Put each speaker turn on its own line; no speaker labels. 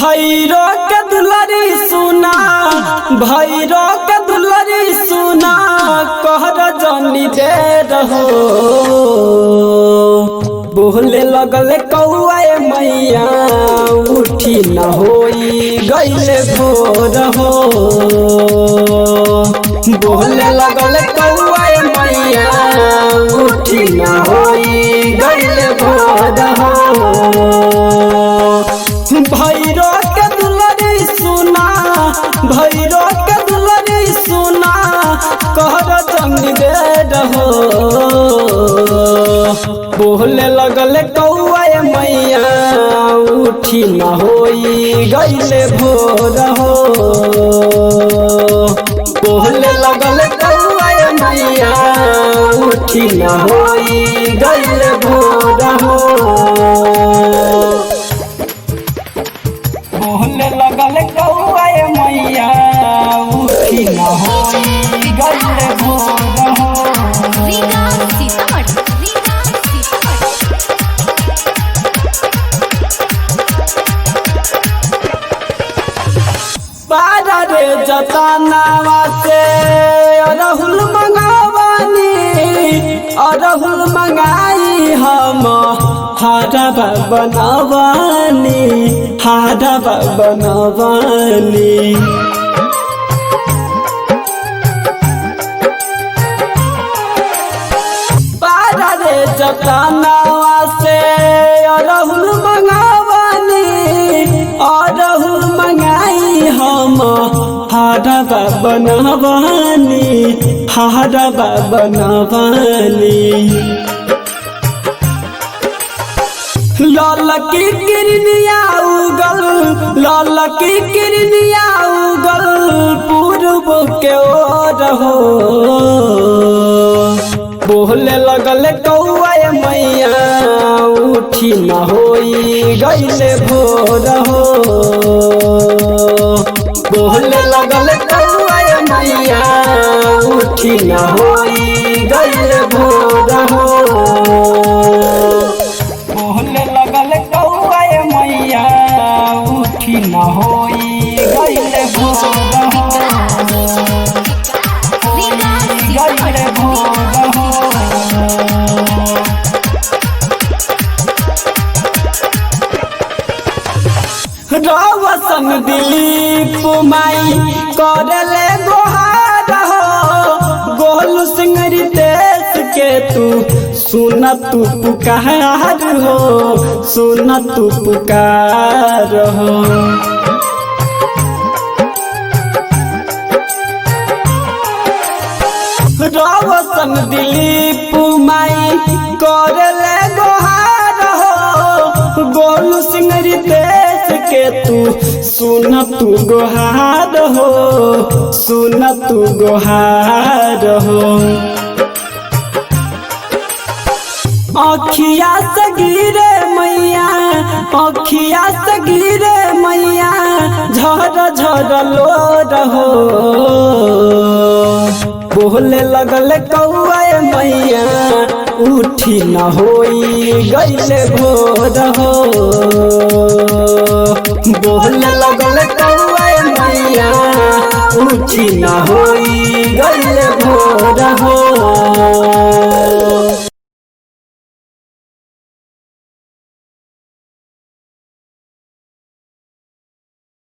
भैरो के दुलरी सुना, भैरो के दुलरी सुना, कहर जनी दे रहो। बोले लगल कौआ मैया उठी न होई गईले भोर हो। बोले लगल कौआ मैया उठी न होई गईले भोर हो। भैरो के दुलरी सुना, भैरो के दुलरी सुना, कहर जनी दे रहो। बोले लगल कौआ मैया उठी न होई गईले भोर हो। बोले लगल कौआ मैया उठी न होई गईले भोर हो। बोले लगल कौआ मैया उठी न होई गईले भोर हो। बारा रे जतानावा से अरहुल मंगावानी, अरहुल मंगाई हम हारवा बनवानी, हारवा बनवानी। बारा रे जतानावा से अरहुल मंगावानी, अरहुल मंगाई हम हारवा बनवानी, हारवा बनवानी। लाल की किरनिया उगल, लाल की किरनिया उगल पूर्व के ओर हो। बोले लगल कौआ मैया उठी न होई गईले भोर हो। बोले लगल कौआ मैया उठी न होई गईले भोर हो। बोले लगल कौआ मैया उठी न होई गईले भोर हो। गईले भोर हो। रवसन दिलीप माई करले गोहार हो। गोलू सिंगरी देश के तू सुन तू पुकार हो, सुन तू पुकार हो। रवसन दिलीप माई करले गोहार हो। गोलू सिंगरी देश के तू सुन तू गोहार हो, सुन तू गोहार हो। अखिया से गिरे मैया, अखिया से गिरे मैया झर झर लो रहो। बोले लगल कौआ मैया उठी न होई गईले भोर हो। बोले लगल कौआ मैया उठी न होई गईले भोर हो।